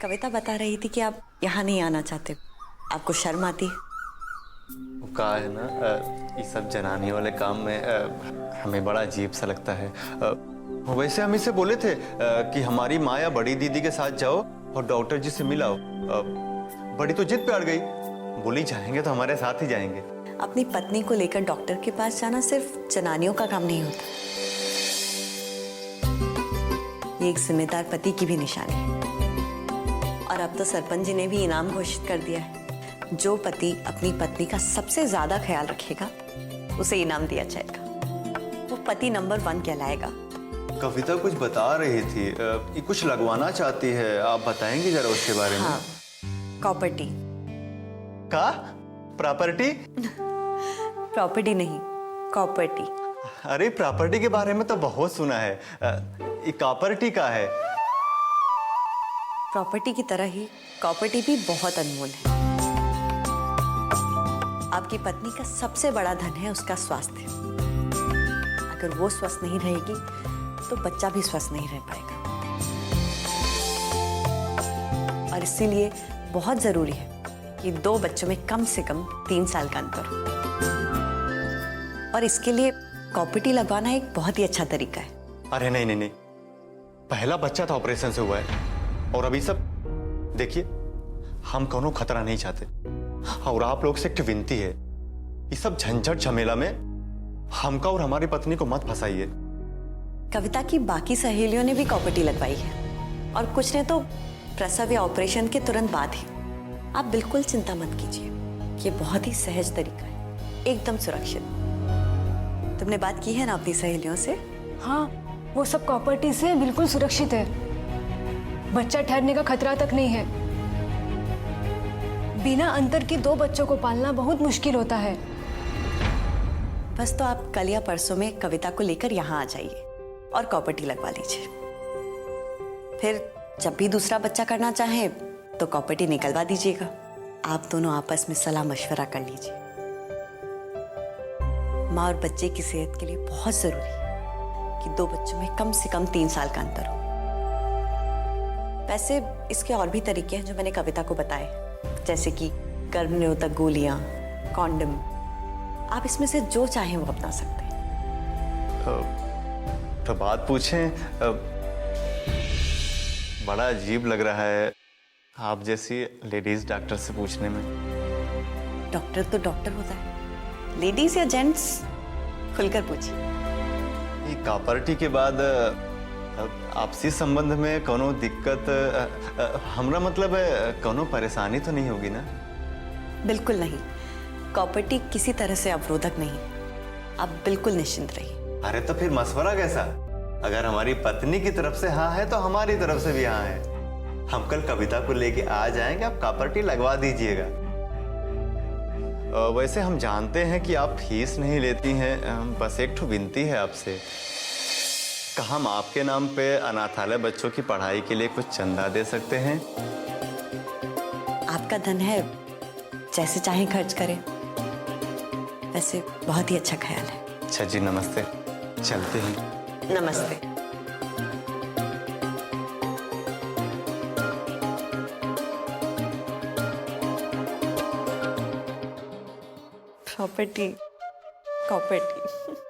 कविता बता रही थी कि आप यहाँ नहीं आना चाहते, आपको शर्म आती है। वो कहा है ना, ये सब जनानी वाले काम में हमें बड़ा अजीब सा लगता है। वैसे हम इसे बोले थे कि हमारी माँ या बड़ी दीदी के साथ जाओ और डॉक्टर जी से मिलाओ। बड़ी तो जिद पे अड़ गई, बोली जाएंगे तो हमारे साथ ही जाएंगे। अपनी पत्नी को लेकर डॉक्टर के पास जाना सिर्फ जनानियों का काम नहीं होता, ये एक जिम्मेदार पति की भी निशानी है। और अब तो सरपंच जी ने भी इनाम घोषित कर दिया है, जो पति अपनी पत्नी का सबसे ज्यादा ख्याल रखेगा उसे इनाम दिया जाएगा। वो पति नंबर 1 कहलाएगा। कविता कुछ बता रही थी, ये कुछ लगवाना चाहती है, आप बताएंगे जरा उसके बारे में। हाँ, प्रॉपर्टी। का प्रॉपर्टी? प्रॉपर्टी नहीं, प्रॉपर्टी। अरे प्रॉपर्टी के बारे में तो बहुत सुना है, ये प्रॉपर्टी का है? प्रॉपर्टी की तरह ही प्रॉपर्टी भी बहुत अनमोल है। आपकी पत्नी का सबसे बड़ा धन है उसका स्वास्थ्य। अगर वो स्वस्थ नहीं रहेगी तो बच्चा भी स्वस्थ नहीं रह पाएगा। और इसीलिए बहुत जरूरी है कि 2 बच्चों में कम से कम 3 साल का अंतर हो। और इसके लिए प्रॉपर्टी लगवाना एक बहुत ही अच्छा तरीका है। अरे नहीं नहीं नहीं, पहला बच्चा तो ऑपरेशन से हुआ है और अभी सब देखिए, हम कोनो खतरा नहीं चाहते। और आप लोग से एक विनती है, ये सब झंझट झमेला में हमका और हमारी पत्नी को मत फंसाइए। कविता की बाकी सहेलियों ने भी प्रॉपर्टी लगवाई है और कुछ ने तो प्रसव या ऑपरेशन के तुरंत बाद ही। आप बिल्कुल चिंता मत कीजिए, ये बहुत ही सहज तरीका है, एकदम सुरक्षित। तुमने बात की है ना अपनी सहेलियों से? हाँ, वो सब प्रॉपर्टी से बिल्कुल सुरक्षित है, बच्चा ठहरने का खतरा तक नहीं है। बिना अंतर के 2 बच्चों को पालना बहुत मुश्किल होता है। बस तो आप कल या परसों में कविता को लेकर यहाँ आ जाइए और प्रॉपर्टी लगवा लीजिए। फिर जब भी दूसरा बच्चा करना चाहे तो प्रॉपर्टी निकलवा दीजिएगा। आप दोनों आपस में सलाह मशवरा कर लीजिए। माँ और बच्चे की सेहत के लिए बहुत जरूरी है कि 2 बच्चों में कम से कम 3 साल का अंतर हो। वैसे इसके और भी तरीके हैं जो मैंने कविता को बताए, जैसे कि गर्भ निरोधक गोलियां, कॉन्डम। आप इसमें से जो चाहें वो अपना सकते हैं। तो बात पूछें, बड़ा अजीब लग रहा है आप जैसी लेडीज डॉक्टर से पूछने में। डॉक्टर तो डॉक्टर होता है, लेडीज या जेंट्स खुलकर पूछिए। ये प्रॉपर्टी के बाद आपसी संबंध में कोनो दिक्कत, हमरा मतलब है कोनो परेशानी तो नहीं होगी ना? बिल्कुल नहीं, प्रॉपर्टी किसी तरह से अवरोधक नहीं, आप बिल्कुल निश्चिंत रहिए। अरे तो फिर मशवरा कैसा? अगर हमारी पत्नी की तरफ से हाँ है तो हमारी तरफ से भी हाँ है। हम कल कविता को लेके आ जाएंगे, आप प्रॉपर्टी लगवा दीजिएगा। वैसे हम जानते हैं कि आप फीस नहीं लेती हैं, बस एक ठो विनती है आपसे, कहाँ हम आपके नाम पे अनाथालय बच्चों की पढ़ाई के लिए कुछ चंदा दे सकते हैं? आपका धन है, जैसे चाहे खर्च करें। वैसे बहुत ही अच्छा ख्याल है। अच्छा जी, नमस्ते, चलते हैं। नमस्ते। Property, property.